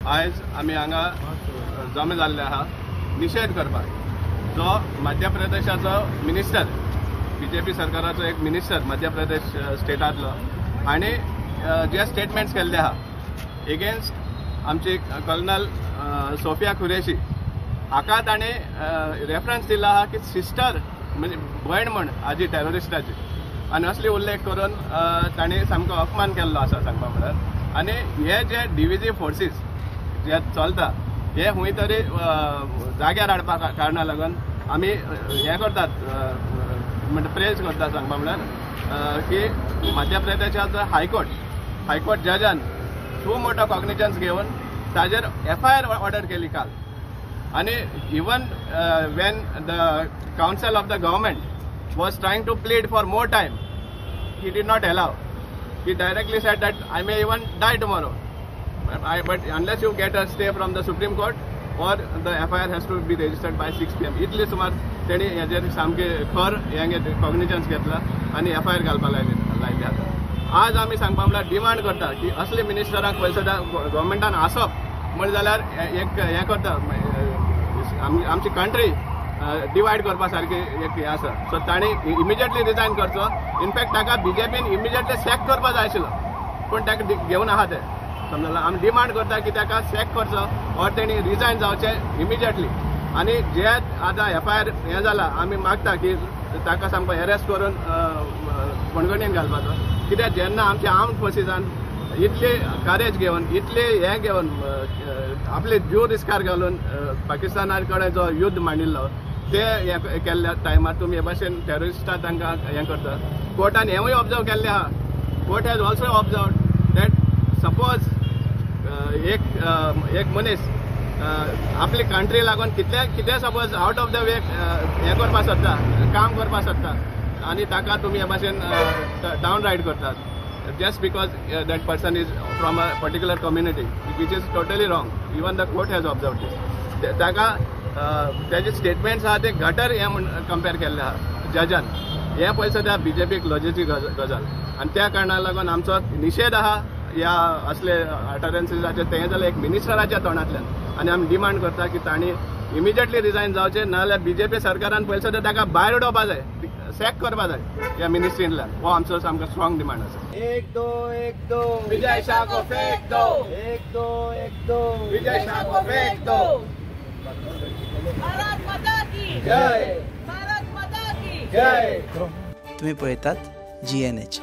आज आमी हांगा जमा जाल्ले आहा निषेध करपाक जो मध्य प्रदेशाचो मिनिस्टर बीजेपी सरकाराचो एक मिनिस्टर मध्य प्रदेश स्टेटातलो हांणी जे स्टेटमेंट्स केल्ले आहा एगेन्स्ट आमची कर्नल सोफिया कुरेशी हाका ताणें रेफरन्स दिला आहा की सिस्टर म्हणजे भयण म्हण हाजी टेररिस्टाची आनी असली उल्लेख करून ताणें सामको अपमान केल्लो आसा सांगपा म्हळ्यार आनी हे जे डिव्हिजीव फोर्सीस जे चलता हे खंय तरी जाग्यार हाडपा कारणा लागून आमी हे करतात म्हणजे प्रेज करता सांगपा म्हळ्यार की मध्य प्रदेशाचो हायकोर्ट जजान खूब मोठो कॉग्निजन्स घेवन ताजेर FIR ऑर्डर केली काल आणि even when the council of the government was trying to plead for more time he did not allow. He directly said that I may even die tomorrow. But unless you get a stay from the Supreme Court or the FIR has to be registered by 6 PM. इतली सुमार तेणी हेजेर सामके खर हेंगे कॉग्निजन्स घेतला आणि FIR घालपा लायली आतां. आज आमी सांगपा म्हळ्यार डिमांड करता की असले मिनिस्टरांक पयलीं सुद्दां गव्हर्नमेंटान आसप म्हण जाल्यार एक हें करता आमची कंट्री डिवायड करपा सारकी एक हें आसा सो ताणी इमिजिएटली रिजायन करचो इनफॅक्ट ताका बीजेपीन इमिजिएटली सॅक करपा जाय आशिल्लो पूण ताका घेवन आहा ते समजला आमी डिमांड करता की ताका सॅक करचो ऑर तेणी रिजायन जावचें इमिजिएटली आनी जे आतां FIR हें जाला आमी मागता की ताका सामको एरेस्ट करून कोणगणीन घालपाचो कित्याक जेन्ना आमच्या आर्म्ड फोर्सिसान इतले करेज घेवन इतले हें घेवन आपले जीव रिस्कार घालून पाकिस्ताना कडेन जो युद्ध मांडिल्लो ते हे केल्ल्या टायमार तुमी हे भाशेन टेररिस्टां तांकां हें करता कोर्टान हेंवूय ऑब्जर्व केल्लें आहा court has also observe that suppose एक मनीस आपली कंट्री लागून कितें suppose out of the way हें करपा सोदता काम करपा सोदता आनी ताका तुमी हे भाशेन डावन रायड करतात just because that person is from a particular community, which is totally wrong. Even the court has observed this. ताका त्याचे स्टेटमेंट्स आहा ते गटर हे कंपेर केल्ले आहा जजान हे पळय सद्या बीजेपीक लजेची गजाल आनी त्या कारणाक लागून आमचो निषेध आहा ह्या असले अटरन्सीसाचे तें जाल्यार एक मिनिस्टराच्या तोंडांतल्यान आनी आमी डिमांड करता की तांणी इमिजिएटली रिजायन जावचें नाजाल्यार बीजेपी सरकारान पळय सद्या ताका भायर उडोवपा जाय सॅक करपा जाय ह्या मिनिस्ट्रींतल्यान हो आमचो सामको स्ट्रॉंग डिमांड आसा. 1 2 1 2 विजय शाह को फेंक दो 1 2 1 2 विजय शाह को फेंक दो. भारत माता की जय. भारत माता की जय. तुम्ही पळयतात GNH.